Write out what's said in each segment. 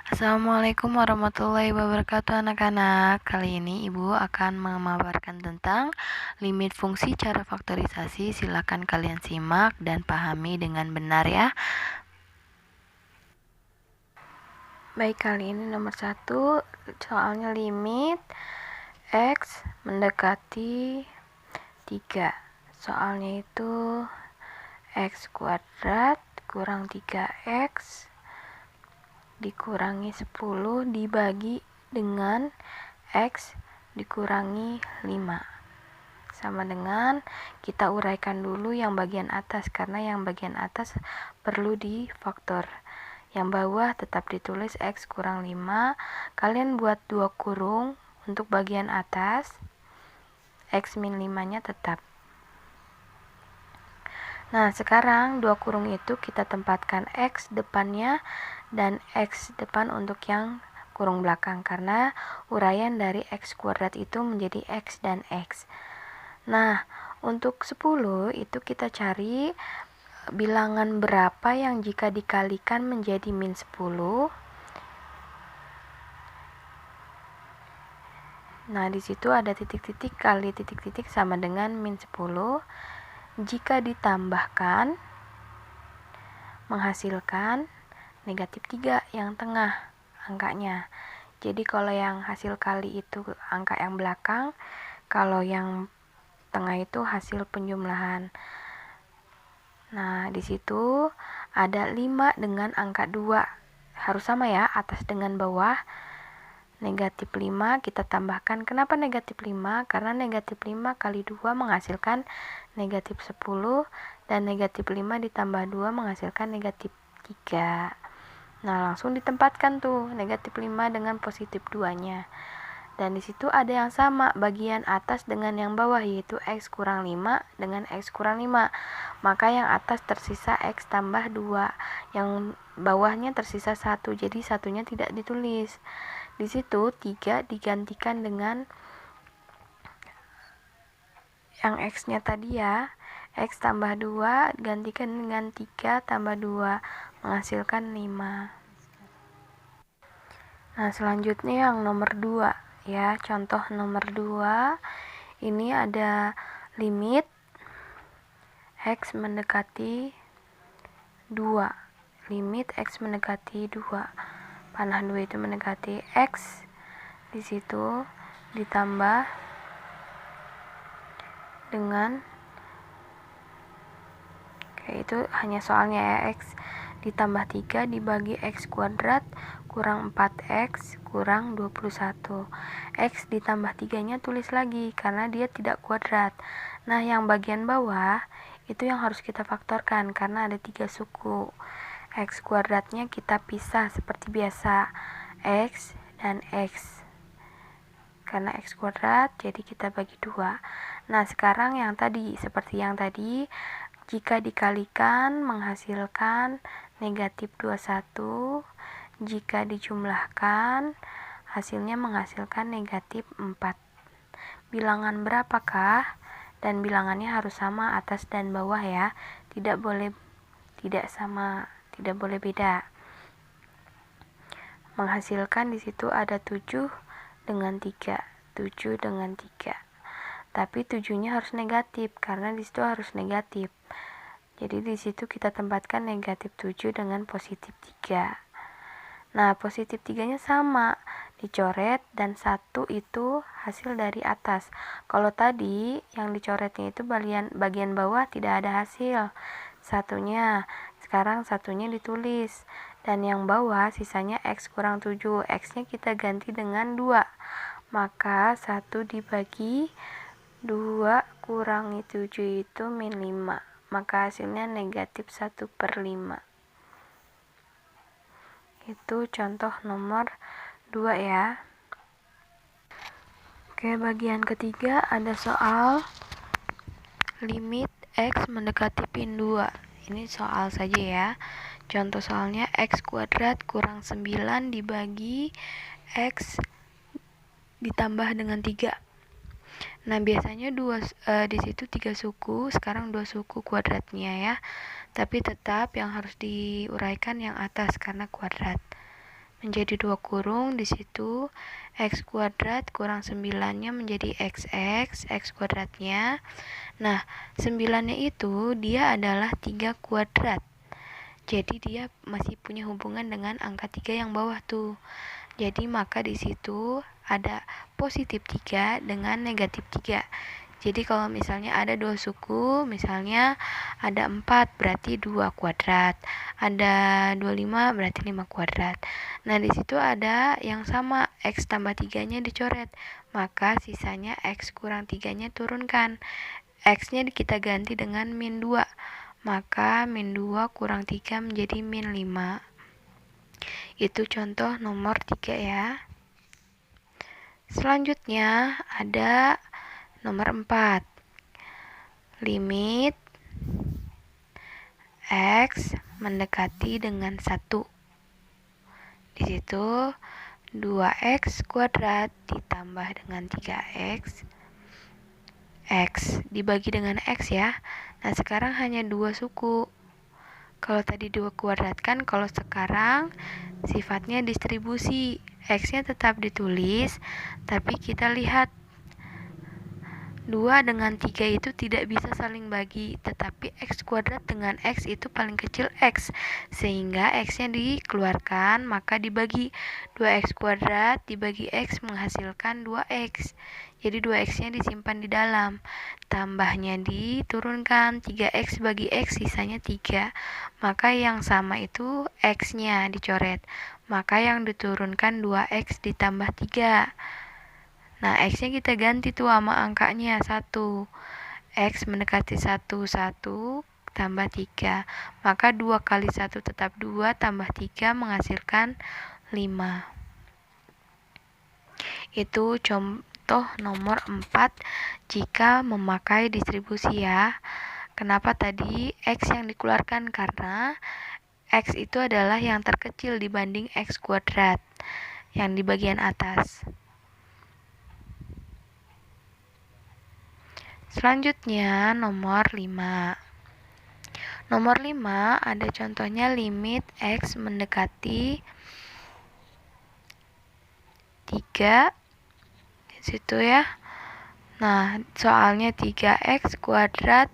Assalamualaikum warahmatullahi wabarakatuh anak-anak. Kali ini Ibu akan memaparkan tentang limit fungsi cara faktorisasi. Silakan kalian simak dan pahami dengan benar ya. Baik, kali ini nomor 1 soalnya limit X mendekati 3. Soalnya itu X kuadrat kurang 3X dikurangi 10 dibagi dengan X dikurangi 5 sama dengan, kita uraikan dulu yang bagian atas karena yang bagian atas perlu difaktor. Yang bawah tetap ditulis X kurang 5. Kalian buat 2 kurung untuk bagian atas, X min 5 nya tetap. Nah, sekarang 2 kurung itu kita tempatkan X depannya dan X depan untuk yang kurung belakang karena uraian dari X kuadrat itu menjadi X dan X. Nah, untuk 10 itu kita cari bilangan berapa yang jika dikalikan menjadi min 10. Nah, di situ ada titik-titik kali titik-titik sama dengan min 10. Jika ditambahkan menghasilkan negatif 3 yang tengah angkanya. Jadi kalau yang hasil kali itu angka yang belakang, kalau yang tengah itu hasil penjumlahan. Nah, di situ ada 5 dengan angka 2. Harus sama ya, atas dengan bawah. Negatif 5 kita tambahkan. Kenapa negatif 5? Karena negatif 5 kali 2 menghasilkan negatif 10 dan negatif 5 ditambah 2 menghasilkan negatif 3. Nah, langsung ditempatkan tuh negatif 5 dengan positif 2-nya. Dan di situ ada yang sama bagian atas dengan yang bawah, yaitu X kurang 5 dengan X kurang 5. Maka yang atas tersisa X tambah 2, yang bawahnya tersisa 1, jadi satunya tidak ditulis. Di situ 3 digantikan dengan yang X-nya tadi ya. X tambah 2 gantikan dengan 3 tambah 2 menghasilkan 5. Nah, selanjutnya yang nomor 2 ya. Contoh nomor 2 ini ada limit X mendekati 2. Limit X mendekati 2. Panah 2 itu mendekati X, di situ ditambah dengan itu hanya soalnya ya, X ditambah 3 dibagi X kuadrat kurang 4X kurang 21. X ditambah 3 nya tulis lagi karena dia tidak kuadrat. Nah, yang bagian bawah itu yang harus kita faktorkan karena ada 3 suku. X kuadratnya kita pisah seperti biasa, X dan X. Karena X kuadrat, jadi kita bagi 2. Nah, sekarang yang tadi, seperti yang tadi, jika dikalikan menghasilkan negatif 21, jika dijumlahkan hasilnya menghasilkan negatif 4. Bilangan berapakah? Dan bilangannya harus sama atas dan bawah ya, tidak boleh tidak sama, tidak boleh beda. Menghasilkan di situ ada 7 dengan 3, 7 dengan 3. Tapi 7-nya harus negatif karena di situ harus negatif. Jadi di situ kita tempatkan negatif 7 dengan positif 3. Nah, positif 3-nya sama, dicoret dan 1 itu hasil dari atas. Kalau tadi yang dicoretnya itu bagian bawah tidak ada hasil. Satunya, sekarang satunya ditulis. Dan yang bawah sisanya X kurang 7. X-nya kita ganti dengan 2. Maka 1 dibagi 2 kurangi 7 itu min 5. Maka hasilnya negatif 1/5. Itu contoh nomor 2 ya. Oke, bagian ketiga ada soal limit X mendekati pin 2. Ini soal saja ya. Contoh soalnya X kuadrat kurang 9 dibagi X ditambah dengan 3. Nah, biasanya di situ 3 suku, sekarang 2 suku kuadratnya ya. Tapi tetap yang harus diuraikan yang atas karena kuadrat. menjadi 2 kurung, di situ x kuadrat kurang 9-nya menjadi xx, x kuadratnya. Nah, 9-nya itu dia adalah 3 kuadrat. Jadi dia masih punya hubungan dengan angka 3 yang bawah tuh. Jadi maka di situ ada positif 3 dengan negatif 3. Jadi kalau misalnya ada 2 suku, misalnya ada 4 berarti 2 kuadrat, ada 25 berarti 5 kuadrat. Nah, di situ ada yang sama, x tambah 3-nya dicoret, maka sisanya x kurang 3-nya turunkan. X-nya kita ganti dengan min 2, maka min 2 kurang 3 menjadi min 5. Itu contoh nomor 3 ya. Selanjutnya ada nomor 4. Limit X mendekati dengan 1. Di situ 2x kuadrat ditambah dengan 3x. X dibagi dengan X ya. Nah, sekarang hanya 2 suku. Kalau tadi 2 kuadrat kan, kalau sekarang sifatnya distribusi. X-nya tetap ditulis, tapi kita lihat 2 dengan 3 itu tidak bisa saling bagi, tetapi x kuadrat dengan x itu paling kecil x, sehingga x-nya dikeluarkan, maka dibagi. 2x kuadrat dibagi x menghasilkan 2x. Jadi 2x-nya disimpan di dalam. Tambahnya diturunkan, 3x bagi x sisanya 3. Maka yang sama itu x-nya dicoret. Maka yang diturunkan 2x ditambah 3. Nah, x-nya kita ganti tuh sama angkanya 1. X mendekati 1, 1 tambah 3. Maka 2 kali 1 tetap 2 tambah 3 menghasilkan 5. Itu contoh nomor 4 jika memakai distribusi ya. Kenapa tadi x yang dikeluarkan? Karena x itu adalah yang terkecil dibanding x kuadrat yang di bagian atas. Selanjutnya nomor 5. Nomor 5 ada contohnya limit x mendekati 3 di situ ya. Nah, soalnya 3x kuadrat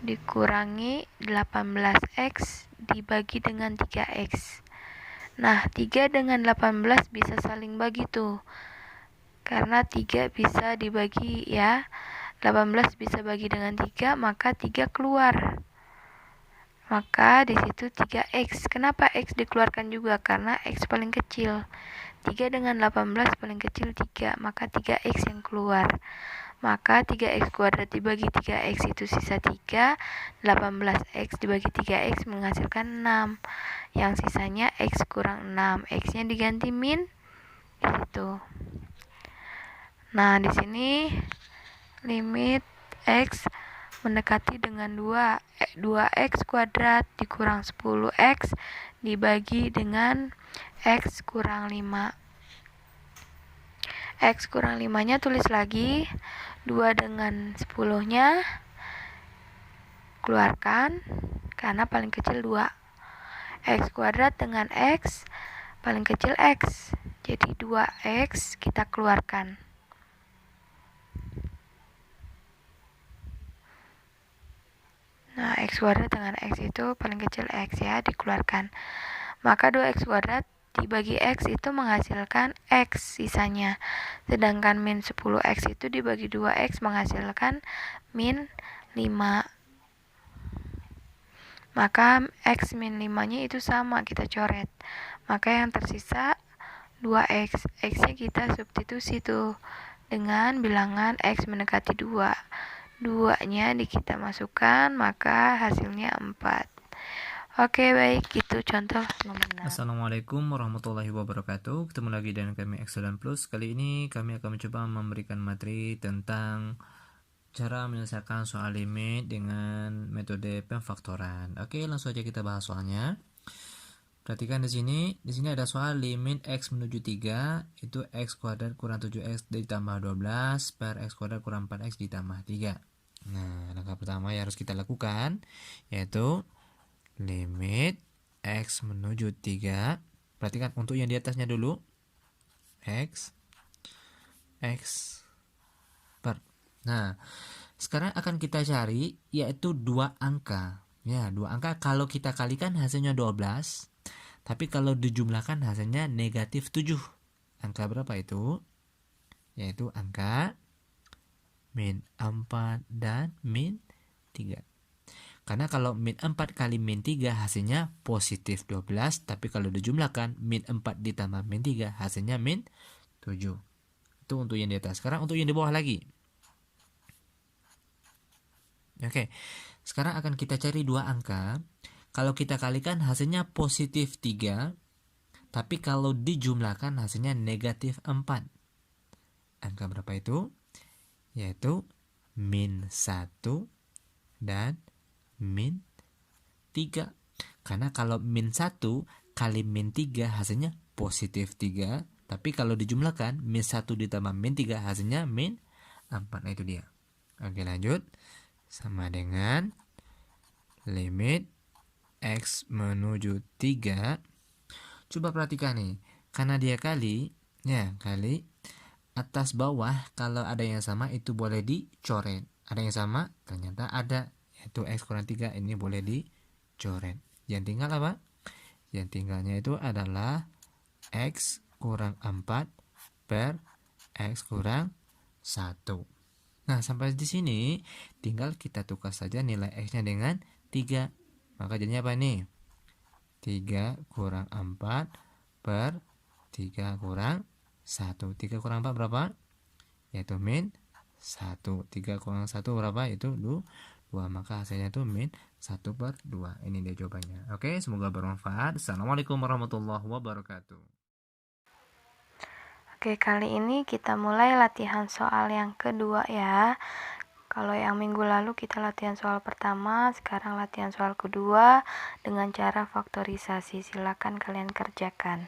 dikurangi 18x dibagi dengan 3x. Nah, 3 dengan 18 bisa saling bagi tuh. Karena 3 bisa dibagi ya. 18 bisa bagi dengan 3, maka 3 keluar. Maka di situ 3x. Kenapa x dikeluarkan juga? Karena x paling kecil. 3 dengan 18 paling kecil 3, maka 3x yang keluar. Maka 3x kuadrat dibagi 3x itu sisa 3, 18x dibagi 3x menghasilkan 6. Yang sisanya x kurang 6, x-nya diganti min di situ. Nah, di sini limit x mendekati dengan 2x kuadrat dikurang 10x dibagi dengan x kurang 5. X kurang 5-nya tulis lagi, 2 dengan 10-nya keluarkan karena paling kecil 2. X kuadrat dengan x paling kecil x, jadi 2x kita keluarkan. Nah, x kuadrat dengan x itu paling kecil x ya, dikeluarkan. Maka 2x kuadrat dibagi x itu menghasilkan x sisanya. Sedangkan min 10x itu dibagi 2x menghasilkan min 5. Maka x min 5-nya itu sama, kita coret. Maka yang tersisa 2x. X-nya kita substitusi tuh dengan bilangan x mendekati 2. 2-nya kita masukkan, maka hasilnya 4. Oke, baik, itu contoh nomor 6. Assalamualaikum warahmatullahi wabarakatuh. Ketemu lagi dengan kami Excellent Plus. Kali ini kami akan mencoba memberikan materi tentang cara menyelesaikan soal limit dengan metode pemfaktoran. Oke, langsung aja kita bahas soalnya. Perhatikan di sini ada soal limit x menuju 3, itu x kuadrat kurang 7x ditambah 12 per x kuadrat kurang 4x ditambah 3. Nah, langkah pertama yang harus kita lakukan yaitu limit x menuju 3 Perhatikan untuk yang di atasnya dulu. X per. Nah, sekarang akan kita cari yaitu dua angka. Ya, dua angka kalau kita kalikan hasilnya 12. Tapi kalau dijumlahkan hasilnya negatif 7. Angka berapa itu? Yaitu angka min 4 dan min 3. Karena kalau min 4 kali min 3 hasilnya positif 12. Tapi kalau dijumlahkan min 4 ditambah min 3 hasilnya min 7. Itu untuk yang di atas. Sekarang untuk yang di bawah lagi. Oke, sekarang akan kita cari dua angka. Kalau kita kalikan hasilnya positif 3. Tapi kalau dijumlahkan hasilnya negatif 4. Angka berapa itu? Yaitu min 1 dan min 3. Karena kalau min 1 kali min 3 hasilnya positif 3. Tapi kalau dijumlahkan min 1 ditambah min 3 hasilnya min 4. Nah itu dia. Oke lanjut. Sama dengan limit X menuju 3. Coba perhatikan nih. Karena dia kali. Ya kali. Atas bawah kalau ada yang sama itu boleh dicoret. Ada yang sama? Ternyata ada. Yaitu X kurang 3 ini boleh dicoret. Yang tinggal apa? Yang tinggalnya itu adalah X kurang 4 per X kurang 1. Nah sampai di sini tinggal kita tukar saja nilai X-nya dengan 3. Maka jadinya apa nih? 3 kurang 4 per 3 kurang 1. 3 kurang 4 berapa? Yaitu min 1. 3 kurang 1 berapa? Itu 2. Maka hasilnya itu min 1 per 2. Ini dia jawabannya. Oke, semoga bermanfaat. Assalamualaikum warahmatullahi wabarakatuh. Oke, kali ini kita mulai latihan soal yang kedua ya. Kalau yang minggu lalu kita latihan soal pertama, sekarang latihan soal kedua dengan cara faktorisasi. Silakan kalian kerjakan.